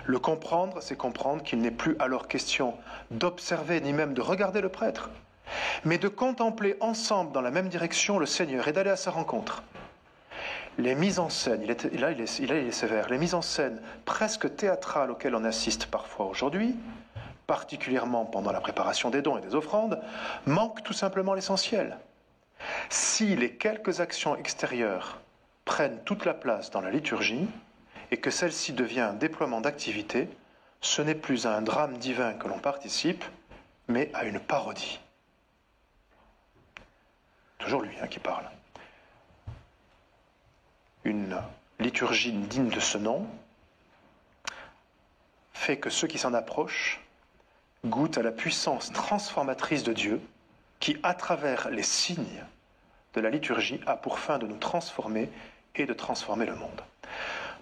Le comprendre, c'est comprendre qu'il n'est plus alors question d'observer ni même de regarder le prêtre, mais de contempler ensemble dans la même direction le Seigneur et d'aller à sa rencontre. Les mises en scène, il est sévère, les mises en scène presque théâtrales auxquelles on assiste parfois aujourd'hui, particulièrement pendant la préparation des dons et des offrandes, manquent tout simplement l'essentiel. Si les quelques actions extérieures prennent toute la place dans la liturgie et que celle-ci devient un déploiement d'activité, ce n'est plus à un drame divin que l'on participe, mais à une parodie. Toujours lui qui parle. Une liturgie digne de ce nom fait que ceux qui s'en approchent goûtent à la puissance transformatrice de Dieu qui, à travers les signes de la liturgie, a pour fin de nous transformer et de transformer le monde.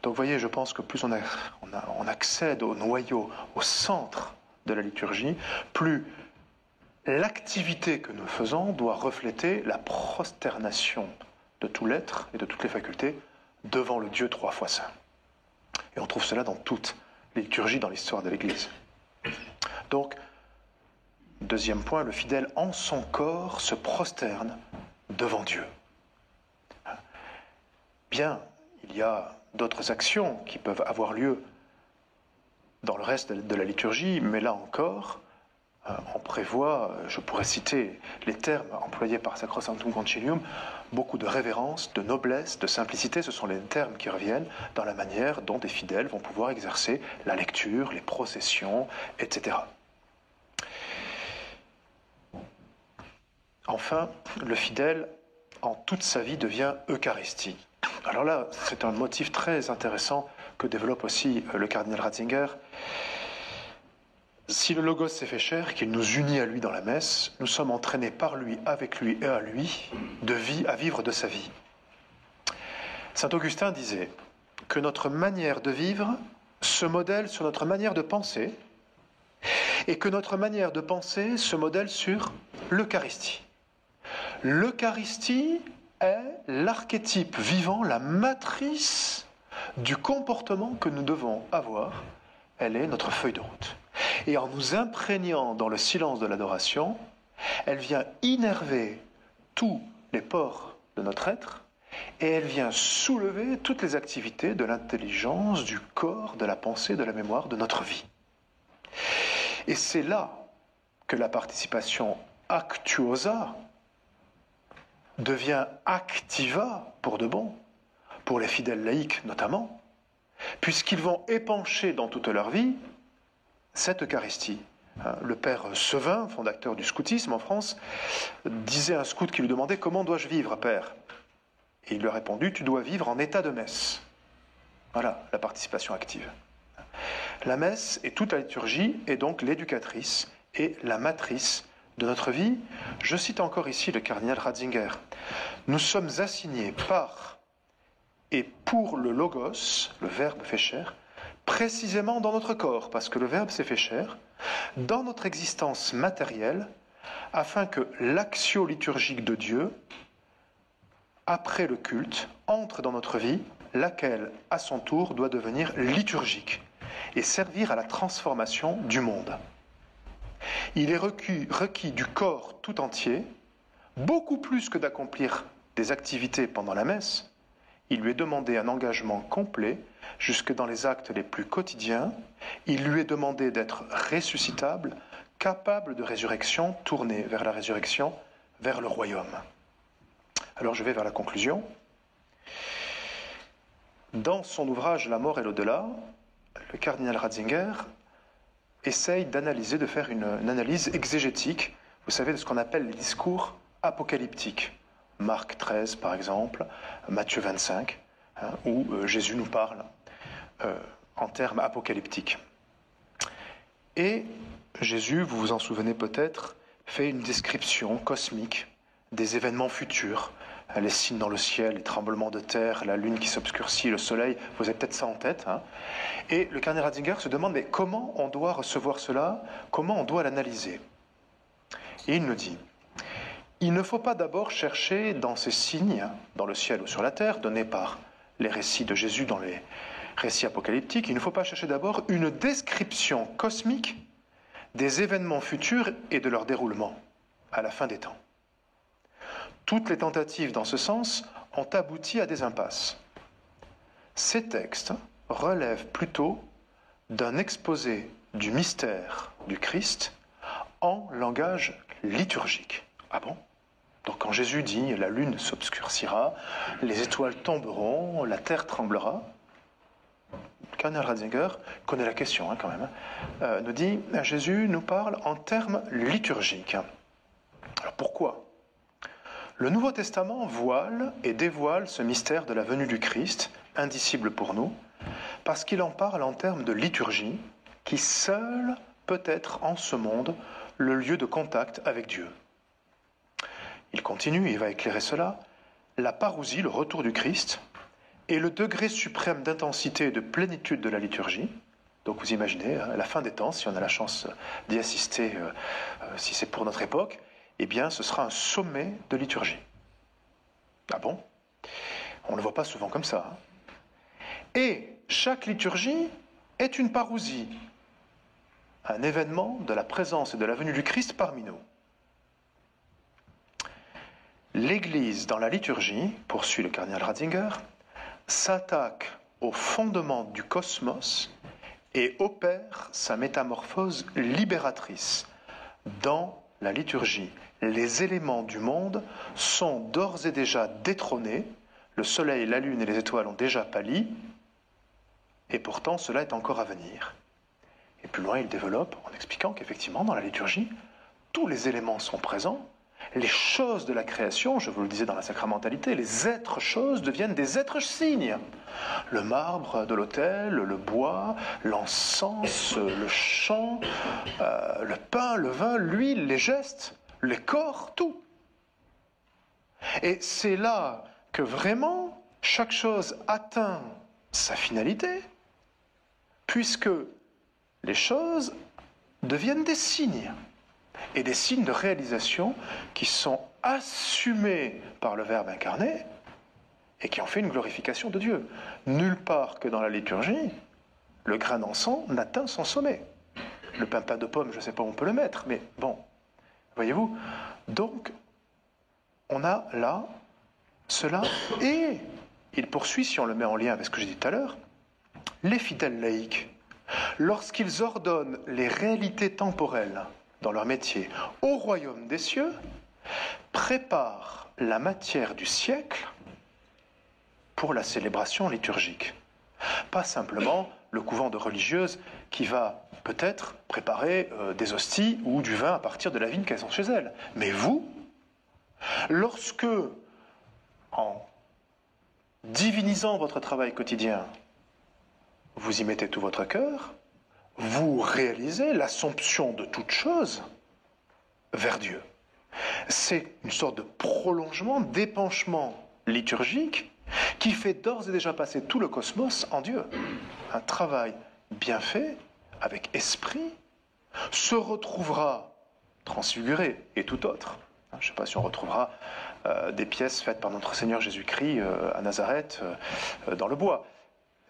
Donc vous voyez, je pense que plus on accède au noyau, au centre de la liturgie, plus l'activité que nous faisons doit refléter la prosternation de tout l'être et de toutes les facultés devant le Dieu trois fois saint. Et on trouve cela dans toutes les liturgies dans l'histoire de l'Église. Donc, deuxième point, le fidèle en son corps se prosterne devant Dieu. Bien, il y a d'autres actions qui peuvent avoir lieu dans le reste de la liturgie, mais là encore, on prévoit, je pourrais citer les termes employés par Sacrosanctum Concilium, beaucoup de révérence, de noblesse, de simplicité, ce sont les termes qui reviennent dans la manière dont des fidèles vont pouvoir exercer la lecture, les processions, etc. Enfin, le fidèle, en toute sa vie, devient Eucharistie. Alors là, c'est un motif très intéressant que développe aussi le cardinal Ratzinger. Si le Logos s'est fait chair, qu'il nous unit à lui dans la messe, nous sommes entraînés par lui, avec lui et à lui, de vie à vivre de sa vie. Saint Augustin disait que notre manière de vivre se modèle sur notre manière de penser, et que notre manière de penser se modèle sur l'Eucharistie. L'Eucharistie est l'archétype vivant, la matrice du comportement que nous devons avoir. Elle est notre feuille de route. Et en nous imprégnant dans le silence de l'adoration, elle vient innerver tous les pores de notre être et elle vient soulever toutes les activités de l'intelligence, du corps, de la pensée, de la mémoire, de notre vie. Et c'est là que la participation actuosa devient activa pour de bon, pour les fidèles laïcs notamment, puisqu'ils vont épancher dans toute leur vie cette Eucharistie. Le père Sevin, fondateur du scoutisme en France, disait à un scout qui lui demandait « Comment dois-je vivre, père ?» Et il lui a répondu « Tu dois vivre en état de messe. » Voilà la participation active. La messe et toute la liturgie est donc l'éducatrice et la matrice de notre vie. Je cite encore ici le cardinal Ratzinger. Nous sommes assignés par et pour le Logos, le Verbe fait chair, précisément dans notre corps, parce que le Verbe s'est fait chair, dans notre existence matérielle, afin que l'action liturgique de Dieu, après le culte, entre dans notre vie, laquelle, à son tour, doit devenir liturgique et servir à la transformation du monde. Il est requis du corps tout entier, beaucoup plus que d'accomplir des activités pendant la messe. Il lui est demandé un engagement complet jusque dans les actes les plus quotidiens. Il lui est demandé d'être ressuscitable, capable de résurrection, tourné vers la résurrection, vers le royaume. Alors je vais vers la conclusion. Dans son ouvrage « La mort et l'au-delà », le cardinal Ratzinger essaye d'analyser, de faire une analyse exégétique, vous savez, de ce qu'on appelle les discours apocalyptiques. Marc 13, par exemple, Matthieu 25, où Jésus nous parle en termes apocalyptiques. Et Jésus, vous vous en souvenez peut-être, fait une description cosmique des événements futurs, les signes dans le ciel, les tremblements de terre, la lune qui s'obscurcit, le soleil, vous avez peut-être ça en tête. Et le cardinal Ratzinger se demande, mais comment on doit recevoir cela, comment on doit l'analyser? Et il nous dit, il ne faut pas d'abord chercher dans ces signes, dans le ciel ou sur la terre, donnés par les récits de Jésus dans les récits apocalyptiques, il ne faut pas chercher d'abord une description cosmique des événements futurs et de leur déroulement à la fin des temps. Toutes les tentatives dans ce sens ont abouti à des impasses. Ces textes relèvent plutôt d'un exposé du mystère du Christ en langage liturgique. Ah bon? Donc quand Jésus dit « la lune s'obscurcira, les étoiles tomberont, la terre tremblera », le cardinal Ratzinger connaît la question quand même, nous dit « Jésus nous parle en termes liturgiques ». Alors pourquoi? Le Nouveau Testament voile et dévoile ce mystère de la venue du Christ, indicible pour nous, parce qu'il en parle en termes de liturgie, qui seul peut être en ce monde le lieu de contact avec Dieu. Il continue, il va éclairer cela, la parousie, le retour du Christ, est le degré suprême d'intensité et de plénitude de la liturgie. Donc vous imaginez, à la fin des temps, si on a la chance d'y assister, si c'est pour notre époque, eh bien, ce sera un sommet de liturgie. Ah bon? On ne le voit pas souvent comme ça. Et chaque liturgie est une parousie, un événement de la présence et de la venue du Christ parmi nous. L'Église, dans la liturgie, poursuit le cardinal Ratzinger, s'attaque au fondement du cosmos et opère sa métamorphose libératrice dans la liturgie. Les éléments du monde sont d'ores et déjà détrônés, le soleil, la lune et les étoiles ont déjà pâli, et pourtant cela est encore à venir. Et plus loin, il développe en expliquant qu'effectivement, dans la liturgie, tous les éléments sont présents, les choses de la création, je vous le disais dans la sacramentalité, les êtres choses deviennent des êtres signes. Le marbre de l'autel, le bois, l'encens, le chant, le pain, le vin, l'huile, les gestes, les corps, tout. Et c'est là que vraiment chaque chose atteint sa finalité, puisque les choses deviennent des signes, et des signes de réalisation qui sont assumés par le Verbe incarné et qui ont fait une glorification de Dieu. Nulle part que dans la liturgie, le grain d'encens n'atteint son sommet. Le pain de pomme, je ne sais pas où on peut le mettre, mais bon, voyez-vous. Donc, on a là cela, et il poursuit, si on le met en lien avec ce que j'ai dit tout à l'heure, les fidèles laïcs, lorsqu'ils ordonnent les réalités temporelles dans leur métier au royaume des cieux, préparent la matière du siècle pour la célébration liturgique. Pas simplement le couvent de religieuses qui va peut-être préparer des hosties ou du vin à partir de la vigne qu'elles ont chez elles. Mais vous, lorsque, en divinisant votre travail quotidien, vous y mettez tout votre cœur, vous réalisez l'assomption de toute chose vers Dieu. C'est une sorte de prolongement, d'épanchement liturgique qui fait d'ores et déjà passer tout le cosmos en Dieu. Un travail bien fait, avec esprit, se retrouvera transfiguré et tout autre. Je ne sais pas si on retrouvera des pièces faites par notre Seigneur Jésus-Christ à Nazareth dans le bois.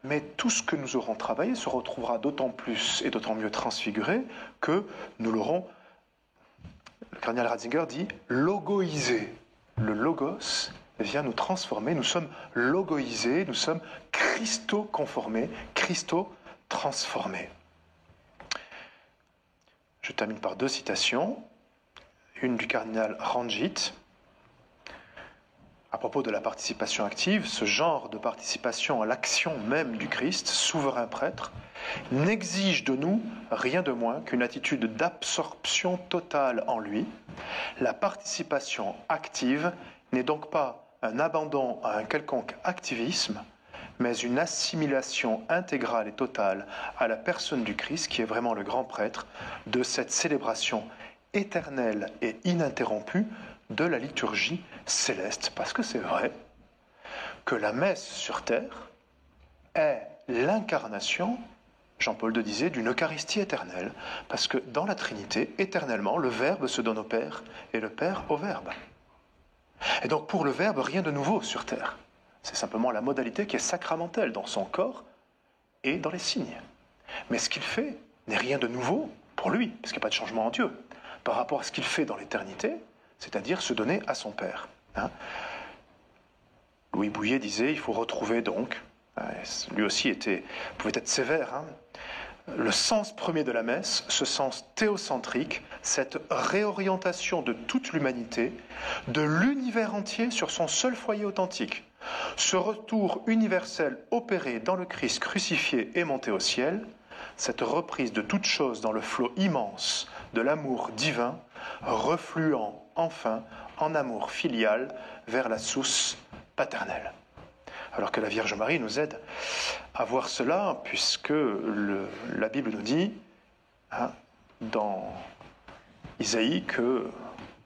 Mais tout ce que nous aurons travaillé se retrouvera d'autant plus et d'autant mieux transfiguré que nous l'aurons, le cardinal Ratzinger dit, logoisé. Le logos vient nous transformer, nous sommes logoisés, nous sommes Christo-conformés, Christo-transformés. Je termine par deux citations, une du cardinal Ranjit, à propos de la participation active, ce genre de participation à l'action même du Christ, souverain prêtre, n'exige de nous rien de moins qu'une attitude d'absorption totale en lui. La participation active n'est donc pas un abandon à un quelconque activisme, mais une assimilation intégrale et totale à la personne du Christ, qui est vraiment le grand prêtre, de cette célébration éternelle et ininterrompue de la liturgie céleste. Parce que c'est vrai que la messe sur terre est l'incarnation, Jean-Paul II disait, d'une Eucharistie éternelle, parce que dans la Trinité, éternellement, le Verbe se donne au Père et le Père au Verbe. Et donc pour le Verbe, rien de nouveau sur terre. C'est simplement la modalité qui est sacramentelle dans son corps et dans les signes. Mais ce qu'il fait n'est rien de nouveau pour lui, parce qu'il n'y a pas de changement en Dieu, par rapport à ce qu'il fait dans l'éternité, c'est-à-dire se donner à son Père. Louis Bouillet disait, il faut retrouver donc, lui aussi pouvait être sévère, le sens premier de la messe, ce sens théocentrique, cette réorientation de toute l'humanité, de l'univers entier sur son seul foyer authentique. Ce retour universel opéré dans le Christ crucifié et monté au ciel, cette reprise de toute chose dans le flot immense de l'amour divin, refluant enfin en amour filial vers la source paternelle. Alors que la Vierge Marie nous aide à voir cela, puisque la Bible nous dit, dans Isaïe, que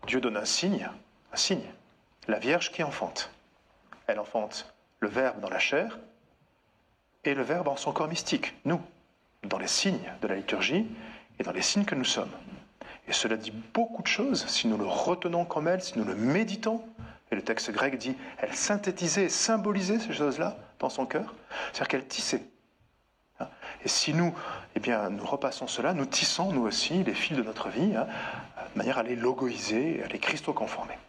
Dieu donne un signe, la Vierge qui enfante. Elle enfante le Verbe dans la chair et le Verbe en son corps mystique, nous, dans les signes de la liturgie et dans les signes que nous sommes. Et cela dit beaucoup de choses si nous le retenons comme elle, si nous le méditons. Et le texte grec dit, elle synthétisait et symbolisait ces choses-là dans son cœur. C'est-à-dire qu'elle tissait. Et si nous, nous repassons cela, nous tissons nous aussi les fils de notre vie, de manière à les logoiser, à les christo-conformer.